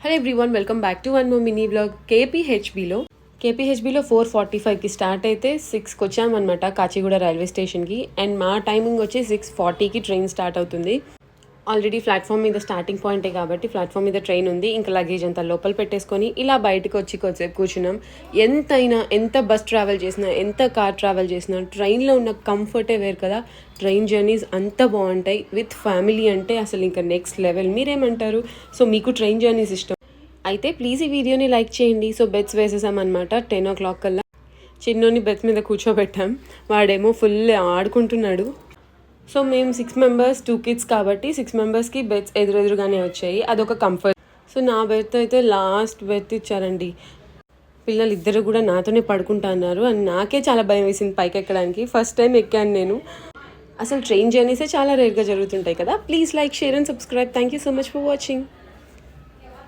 Hello everyone, welcome back to one more mini blog. కేపీహెచ్బిలో 4:45కి start అయితే 6కి వచ్చామన్నమాట కాచిగూడ రైల్వే స్టేషన్కి. అండ్ మా టైమింగ్ వచ్చి 6:40కి ట్రైన్ స్టార్ట్ అవుతుంది. ఆల్రెడీ ప్లాట్ఫామ్ మీద స్టార్టింగ్ పాయింటే కాబట్టి ప్లాట్ఫామ్ మీద ట్రైన్ ఉంది. ఇంకా లగేజ్ అంతా లోపల పెట్టేసుకొని ఇలా బయటకు వచ్చి కొద్దిసేపు కూర్చున్నాం. ఎంత బస్ ట్రావెల్ చేసినా, ఎంత కార్ ట్రావెల్ చేసినా ట్రైన్లో ఉన్న కంఫర్టే వేరు కదా. ట్రైన్ జర్నీస్ అంత బాగుంటాయి. విత్ ఫ్యామిలీ అంటే అసలు ఇంకా నెక్స్ట్ లెవెల్. మీరేమంటారు? సో మీకు ట్రైన్ జర్నీస్ ఇష్టం అయితే ప్లీజ్ ఈ వీడియోని లైక్ చేయండి. సో బెడ్స్ వేసేసామన్నమాట 10 o'clock కల్లా. చిన్నోని బెడ్స్ మీద కూర్చోబెట్టాం. వాడేమో ఫుల్ ఆడుకుంటున్నాడు. సో మేము 6 members 2 kids కాబట్టి 6 membersకి బెడ్స్ ఎదురుగానే వచ్చాయి. అదొక కంఫర్ట్. సో నా బెడ్ అయితే లాస్ట్ బెడ్ ఇచ్చారండి. పిల్లలు ఇద్దరు కూడా నాతోనే పడుకుంటా అన్నారు. అండ్ నాకే చాలా భయం వేసింది పైకి ఎక్కడానికి. ఫస్ట్ టైం ఎక్కాను నేను. అసలు ట్రైన్ జర్నీసే చాలా రేర్గా జరుగుతుంటాయి కదా. Please like, share and subscribe. Thank you so much for watching.